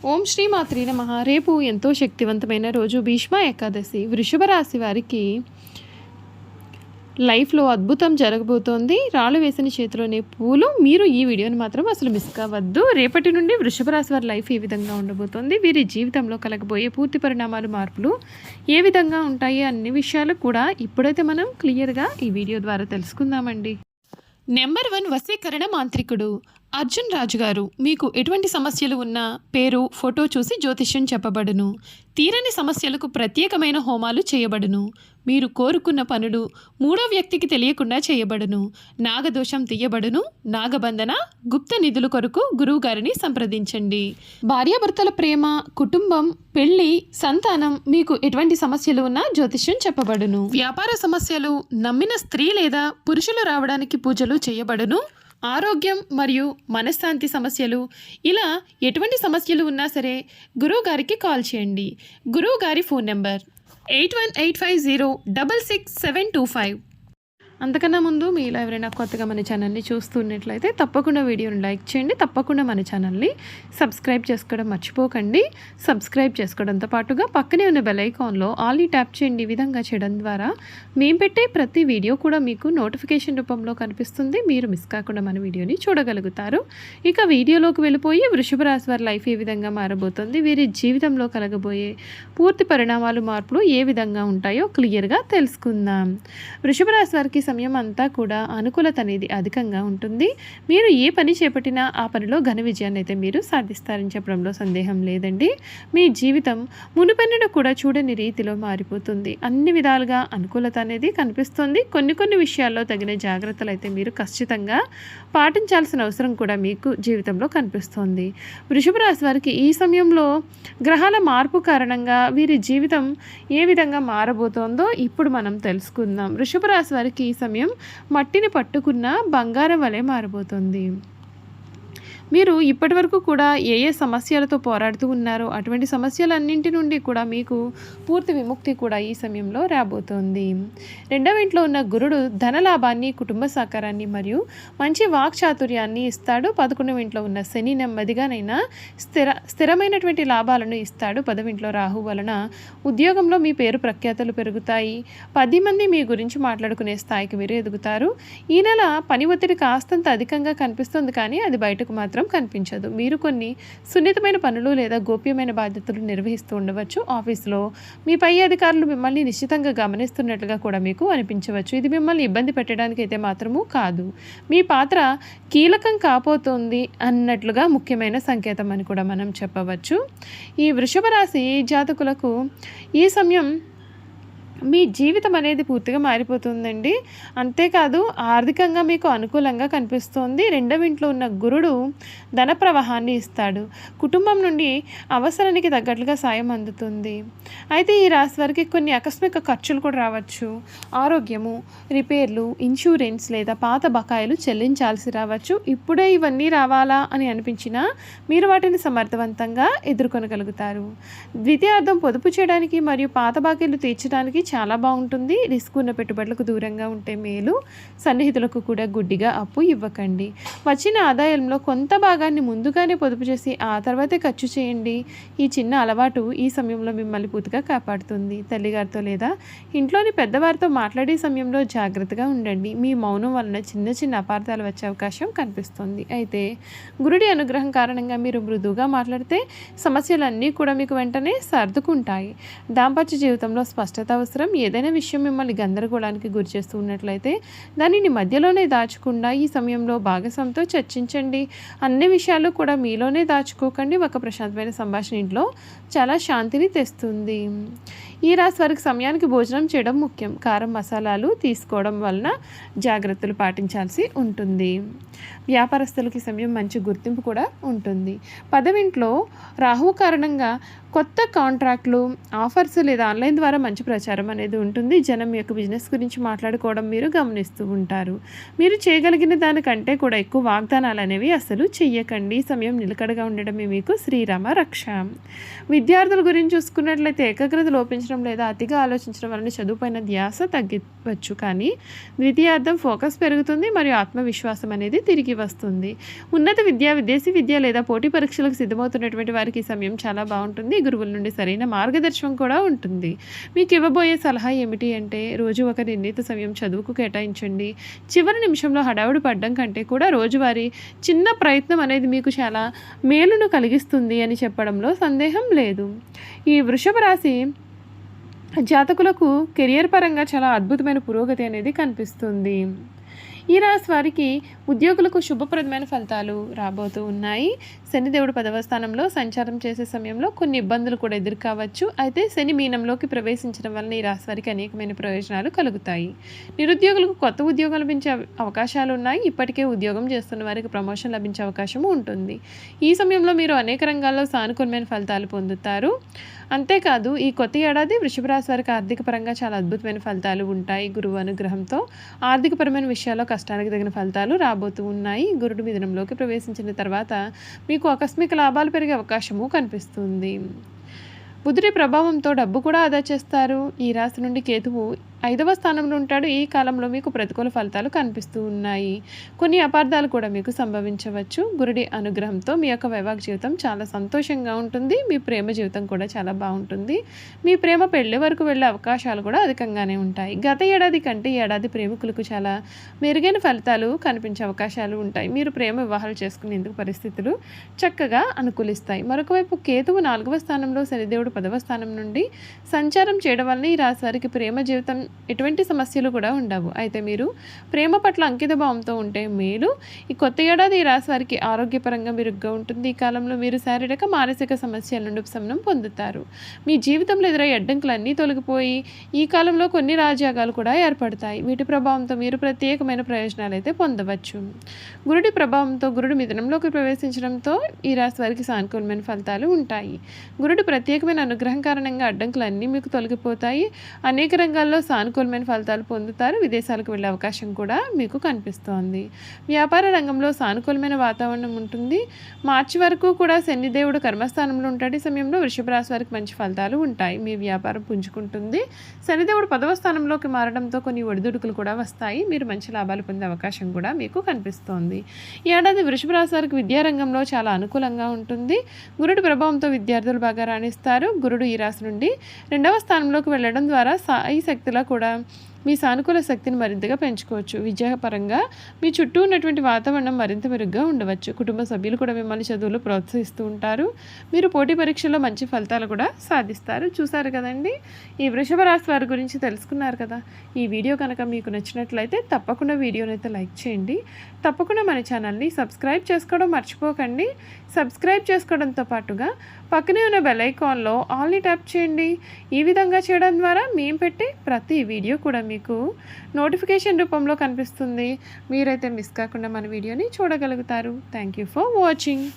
ఓం శ్రీ మాత్రే నమః. రేపు ఎంతో శక్తివంతమైన రోజు భీష్మ ఏకాదశి. వృషభ రాశి వారికి లైఫ్లో అద్భుతం జరగబోతోంది. రాళ్ళు వేసిన చేతిలోనే పూలు. మీరు ఈ వీడియోని మాత్రం అసలు మిస్ కావద్దు. రేపటి నుండి వృషభ రాశి వారి లైఫ్ ఏ విధంగా ఉండబోతోంది, వీరి జీవితంలో కలగబోయే పూర్తి పరిణామాలు, మార్పులు ఏ విధంగా ఉంటాయి అన్ని విషయాలు కూడా ఇప్పుడైతే మనం క్లియర్గా ఈ వీడియో ద్వారా తెలుసుకుందామండి. నెంబర్ 1 వశీకరణ మాంత్రికుడు అర్జున్ రాజు గారు. మీకు ఎటువంటి సమస్యలు ఉన్నా పేరు, ఫోటో చూసి జ్యోతిష్యం చెప్పబడును. తీరని సమస్యలకు ప్రత్యేకమైన హోమాలు చేయబడును. మీరు కోరుకున్న పనులు మూడో వ్యక్తికి తెలియకుండా చేయబడును. నాగదోషం తీయబడును. నాగబంధన, గుప్త నిధుల కొరకు గురువు గారిని సంప్రదించండి. భార్యాభర్తల ప్రేమ, కుటుంబం, పెళ్లి, సంతానం, మీకు ఎటువంటి సమస్యలు ఉన్నా జ్యోతిష్యం చెప్పబడును. వ్యాపార సమస్యలు, నమ్మిన స్త్రీ లేదా పురుషులు రావడానికి పూజలు చేయబడును. ఆరోగ్యం మరియు మనశ్శాంతి సమస్యలు, ఇలా ఎటువంటి సమస్యలు ఉన్నా సరే గురువు గారికి కాల్ చేయండి. గురువు గారి ఫోన్ నెంబర్ 8185066725. అంతకన్నా ముందు మీలో ఎవరైనా కొత్తగా మన ఛానల్ని చూస్తున్నట్లయితే తప్పకుండా వీడియోని లైక్ చేయండి. తప్పకుండా మన ఛానల్ని సబ్స్క్రైబ్ చేసుకోవడం మర్చిపోకండి. సబ్స్క్రైబ్ చేసుకోవడంతో పాటుగా పక్కనే ఉన్న బెల్ ఐకాన్లో ఆల్ని ట్యాప్ చేయండి. ఈ విధంగా చేయడం ద్వారా మేము పెట్టే ప్రతి వీడియో కూడా మీకు నోటిఫికేషన్ రూపంలో కనిపిస్తుంది. మీరు మిస్ కాకుండా మన వీడియోని చూడగలుగుతారు. ఇక వీడియోలోకి వెళ్ళిపోయి వృషభ రాశి వారి లైఫ్ ఏ విధంగా మారబోతుంది, వీరి జీవితంలో కలగబోయే పూర్తి పరిణామాలు, మార్పులు ఏ విధంగా ఉంటాయో క్లియర్గా తెలుసుకుందాం. వృషభ రాశి వారికి సమయం అంతా కూడా అనుకూలత అనేది అధికంగా ఉంటుంది. మీరు ఏ పని చేపట్టినా ఆ పనిలో ఘన విజయాన్ని అయితే మీరు సాధిస్తారని చెప్పడంలో సందేహం లేదండి. మీ జీవితం మునుపెన్నడూ కూడా చూడని రీతిలో మారిపోతుంది. అన్ని విధాలుగా అనుకూలత అనేది కనిపిస్తుంది. కొన్ని విషయాల్లో తగిన జాగ్రత్తలు అయితే మీరు ఖచ్చితంగా పాటించాల్సిన అవసరం కూడా మీకు జీవితంలో కనిపిస్తుంది. వృషభ రాశి వారికి ఈ సమయంలో గ్రహాల మార్పు కారణంగా వీరి జీవితం ఏ విధంగా మారబోతోందో ఇప్పుడు మనం తెలుసుకుందాం. వృషభ రాశి వారికి ఈ సమయం మట్టిని పట్టుకున్న బంగారం వలె మారబోతుంది. మీరు ఇప్పటి వరకు కూడా ఏ సమస్యలతో పోరాడుతూ ఉన్నారో అటువంటి సమస్యలన్నింటి నుండి కూడా మీకు పూర్తి విముక్తి కూడా ఈ సమయంలో రాబోతోంది. 2వ ఇంట్లో ఉన్న గురుడు ధనలాభాన్ని, కుటుంబ సహకారాన్ని మరియు మంచి వాక్చాతుర్యాన్ని ఇస్తాడు. 11వ ఇంట్లో ఉన్న శని నెమ్మదిగానైనా స్థిరమైనటువంటి లాభాలను ఇస్తాడు. 10వ ఇంట్లో రాహు వలన ఉద్యోగంలో మీ పేరు ప్రఖ్యాతలు పెరుగుతాయి. 10 మంది మీ గురించి మాట్లాడుకునే స్థాయికి మీరు ఎదుగుతారు. ఈ నెల పని ఒత్తిడి కాస్తంత అధికంగా కనిపిస్తుంది, కానీ అది బయటకు మాత్రం కనిపించదు. మీరు కొన్ని సున్నితమైన పనులు లేదా గోప్యమైన బాధ్యతలు నిర్వహిస్తూ ఉండవచ్చు. ఆఫీసులో మీ పై అధికారులు మిమ్మల్ని నిశ్చితంగా గమనిస్తున్నట్లుగా కూడా మీకు అనిపించవచ్చు. ఇది మిమ్మల్ని ఇబ్బంది పెట్టడానికి అయితే మాత్రము కాదు, మీ పాత్ర కీలకం కాబోతోంది అన్నట్లుగా ముఖ్యమైన సంకేతం అని కూడా మనం చెప్పవచ్చు. ఈ వృషభ రాశి జాతకులకు ఈ సమయం మీ జీవితం అనేది పూర్తిగా మారిపోతుందండి. అంతేకాదు ఆర్థికంగా మీకు అనుకూలంగా కనిపిస్తోంది. 2వ ఇంట్లో ఉన్న గురుడు ధన ప్రవాహాన్ని ఇస్తాడు. కుటుంబం నుండి అవసరానికి తగ్గట్లుగా సాయం అందుతుంది. అయితే ఈ రాశి వారికి కొన్ని ఆకస్మిక ఖర్చులు కూడా రావచ్చు. ఆరోగ్యము, రిపేర్లు, ఇన్సూరెన్స్ లేదా పాత బకాయిలు చెల్లించాల్సి రావచ్చు. ఇప్పుడే ఇవన్నీ రావాలా అని అనిపించినా మీరు వాటిని సమర్థవంతంగా ఎదుర్కొనగలుగుతారు. ద్వితీయార్థం పొదుపు చేయడానికి మరియు పాత బాకీలు తీర్చడానికి చాలా బాగుంటుంది. రిస్క్ ఉన్న పెట్టుబడులకు దూరంగా ఉంటే మేలు. సన్నిహితులకు కూడా గుడ్డిగా అప్పు ఇవ్వకండి. వచ్చిన ఆదాయంలో కొంత భాగాన్ని ముందుగానే పొదుపు చేసి ఆ తర్వాతే ఖర్చు చేయండి. ఈ చిన్న అలవాటు ఈ సమయంలో మిమ్మల్ని పూర్తిగా కాపాడుతుంది. తల్లిగారితో లేదా ఇంట్లోని పెద్దవారితో మాట్లాడే సమయంలో జాగ్రత్తగా ఉండండి. మీ మౌనం వలన చిన్న అపార్థాలు వచ్చే అవకాశం కనిపిస్తుంది. అయితే గురుడి అనుగ్రహం కారణంగా మీరు మృదువుగా మాట్లాడితే సమస్యలన్నీ కూడా మీకు వెంటనే సర్దుకుంటాయి. దాంపత్య జీవితంలో స్పష్టత అవసరం. ఏదైనా విషయం మిమ్మల్ని గందరగోళానికి గురి చేస్తూ ఉన్నట్లయితే దానిని మధ్యలోనే దాచకుండా ఈ సమయంలో భాగస్వామితో చర్చించండి. అన్ని విషయాలు కూడా మీలోనే దాచుకోకండి. ఒక ప్రశాంతమైన సంభాషణ ఇంట్లో చాలా శాంతిని తెస్తుంది. ఈ రాశి వారికి సమయానికి భోజనం చేయడం ముఖ్యం. కారం, మసాలాలు తీసుకోవడం వలన జాగ్రత్తలు పాటించాల్సి ఉంటుంది. వ్యాపారస్తులకి సమయం మంచి గుర్తింపు కూడా ఉంటుంది. 10వ ఇంట్లో రాహువు కారణంగా కొత్త కాంట్రాక్ట్లు, ఆఫర్స్ లేదా ఆన్లైన్ ద్వారా మంచి ప్రచారం అనేది ఉంటుంది. జనం యొక్క బిజినెస్ గురించి మాట్లాడుకోవడం మీరు గమనిస్తూ ఉంటారు. మీరు చేయగలిగిన దానికంటే కూడా ఎక్కువ వాగ్దానాలు అనేవి అసలు చెయ్యకండి. సమయం నిలకడగా ఉండడమే మీకు శ్రీరామ రక్ష. విద్యార్థుల గురించి చూసుకున్నట్లయితే ఏకాగ్రత లోపించిన ఆలోచించడం లేదా అతిగా ఆలోచించడం వలన చదువుపైన ధ్యాస తగ్గవచ్చు. కానీ ద్వితీయార్థం ఫోకస్ పెరుగుతుంది మరియు ఆత్మవిశ్వాసం అనేది తిరిగి వస్తుంది. ఉన్నత విద్య, విదేశీ విద్య లేదా పోటీ పరీక్షలకు సిద్ధమవుతున్నటువంటి వారికి ఈ సమయం చాలా బాగుంటుంది. గురువుల నుండి సరైన మార్గదర్శనం కూడా ఉంటుంది. మీకు ఇవ్వబోయే సలహా ఏమిటి అంటే రోజు ఒక నిర్ణీత సమయం చదువుకు కేటాయించండి. చివరి నిమిషంలో హడావుడి పడడం కంటే కూడా రోజువారీ చిన్న ప్రయత్నం అనేది మీకు చాలా మేలును కలిగిస్తుంది అని చెప్పడంలో సందేహం లేదు. ఈ వృషభ రాశి జాతకులకు కెరియర్ పరంగా చాలా అద్భుతమైన పురోగతి అనేది కనిపిస్తుంది. ఈ రాశి వారికి ఉద్యోగులకు శుభప్రదమైన ఫలితాలు రాబోతూ ఉన్నాయి. శనిదేవుడు 10వ స్థానంలో సంచారం చేసే సమయంలో కొన్ని ఇబ్బందులు కూడా ఎదుర్కోవచ్చు. అయితే శని మీనంలోకి ప్రవేశించడం వలన ఈ రాశి వారికి అనేకమైన ప్రయోజనాలు కలుగుతాయి. నిరుద్యోగులకు కొత్త ఉద్యోగం లభించే అవకాశాలు ఉన్నాయి. ఇప్పటికే ఉద్యోగం చేస్తున్న వారికి ప్రమోషన్ లభించే అవకాశం ఉంటుంది. ఈ సమయంలో మీరు అనేక రంగాల్లో సానుకూలమైన ఫలితాలు పొందుతారు. అంతేకాదు ఈ కొత్త ఏడాది వృషభ రాశి వారికి ఆర్థిక పరంగా చాలా అద్భుతమైన ఫలితాలు ఉంటాయి. గురువు అనుగ్రహంతో ఆర్థికపరమైన విషయాల్లో కష్టానికి తగిన ఫలితాలు రాబోతూ ఉన్నాయి. గురుడు మిథునంలోకి ప్రవేశించిన తర్వాత మీకు ఆకస్మిక లాభాలు పెరిగే అవకాశము కనిపిస్తుంది. బుధుడి ప్రభావంతో డబ్బు కూడా ఆదా చేస్తారు. ఈ రాశి నుండి కేతువు 5వ స్థానంలో ఉంటాడు. ఈ కాలంలో మీకు ప్రతికూల ఫలితాలు కనిపిస్తూ ఉన్నాయి. కొన్ని అపార్థాలు కూడా మీకు సంభవించవచ్చు. గురుడి అనుగ్రహంతో మీ యొక్క వైవాహిక జీవితం చాలా సంతోషంగా ఉంటుంది. మీ ప్రేమ జీవితం కూడా చాలా బాగుంటుంది. మీ ప్రేమ పెళ్లి వరకు వెళ్ళే అవకాశాలు కూడా అధికంగానే ఉంటాయి. గత ఏడాది కంటే ఈ ఏడాది ప్రేమికులకు చాలా మెరుగైన ఫలితాలు కనిపించే అవకాశాలు ఉంటాయి. మీరు ప్రేమ వివాహాలు చేసుకునేందుకు పరిస్థితులు చక్కగా అనుకూలిస్తాయి. మరొక వైపు కేతువు 4వ స్థానంలో, శనిదేవుడు 10వ స్థానం నుండి సంచారం చేయడం వల్ల ఈ రాశి వారికి ప్రేమ జీవితం ఎటువంటి సమస్యలు కూడా ఉండవు. అయితే మీరు ప్రేమ పట్ల అంకిత భావంతో ఉంటే మేలు. ఈ కొత్త ఏడాది ఈ రాశి వారికి ఆరోగ్యపరంగా మెరుగ్గా ఉంటుంది. ఈ కాలంలో మీరు శారీరక మానసిక సమస్యల నుండి ఉపశమనం పొందుతారు. మీ జీవితంలో ఎదురయ్యే అడ్డంకులన్నీ తొలగిపోయి ఈ కాలంలో కొన్ని రాజ్యాగాలు కూడా ఏర్పడతాయి. వీటి ప్రభావంతో మీరు ప్రత్యేకమైన ప్రయోజనాలు అయితే పొందవచ్చు. గురుడి ప్రభావంతో గురుడు మిథునంలోకి ప్రవేశించడంతో ఈ రాశి వారికి సానుకూలమైన ఫలితాలు ఉంటాయి. గురుడి ప్రత్యేకమైన అనుగ్రహం కారణంగా అడ్డంకులన్నీ మీకు తొలగిపోతాయి. అనేక రంగాల్లో సానుకూలమైన ఫలితాలు పొందుతారు. విదేశాలకు వెళ్ళే అవకాశం కూడా మీకు కనిపిస్తోంది. వ్యాపార రంగంలో సానుకూలమైన వాతావరణం ఉంటుంది. మార్చి వరకు కూడా శనిదేవుడు కర్మస్థానంలో ఉంటాడు. ఈ సమయంలో వృషభ రాశి వారికి మంచి ఫలితాలు ఉంటాయి. మీ వ్యాపారం పుంజుకుంటుంది. శనిదేవుడు 10వ స్థానంలోకి మారడంతో కొన్ని ఒడిదుడుకులు కూడా వస్తాయి. మీరు మంచి లాభాలు పొందే అవకాశం కూడా మీకు కనిపిస్తోంది. ఈ ఏడాది వృషభ రాశి వారికి విద్యారంగంలో చాలా అనుకూలంగా ఉంటుంది. గురుడి ప్రభావంతో విద్యార్థులు బాగా రాణిస్తారు. గురుడు ఈ రాశి నుండి 2వ స్థానంలోకి వెళ్ళడం ద్వారా సాయి శక్తిలో కూడా మీ సానుకూల శక్తిని మరింతగా పెంచుకోవచ్చు. విద్యాపరంగా మీ చుట్టూ ఉన్నటువంటి వాతావరణం మరింత మెరుగ్గా ఉండవచ్చు. కుటుంబ సభ్యులు కూడా మిమ్మల్ని చదువులు ప్రోత్సహిస్తూ ఉంటారు. మీరు పోటీ పరీక్షల్లో మంచి ఫలితాలు కూడా సాధిస్తారు. చూసారు కదండి, ఈ వృషభ రాశి వారి గురించి తెలుసుకున్నారు కదా. ఈ వీడియో కనుక మీకు నచ్చినట్లయితే తప్పకుండా వీడియోని అయితే లైక్ చేయండి. తప్పకుండా మన ఛానల్ని సబ్స్క్రైబ్ చేసుకోవడం మర్చిపోకండి. సబ్స్క్రైబ్ చేసుకోవడంతో పాటుగా పక్కనే ఉన్న బెల్ ఐకాన్లో ఆల్ని ట్యాప్ చేయండి. ఈ విధంగా చేయడం ద్వారా మేము పెట్టే ప్రతి వీడియో కూడా మీకు నోటిఫికేషన్ రూపంలో కనిపిస్తుంది. మీరైతే మిస్ కాకుండా మన వీడియోని చూడగలుగుతారు. Thank you for watching.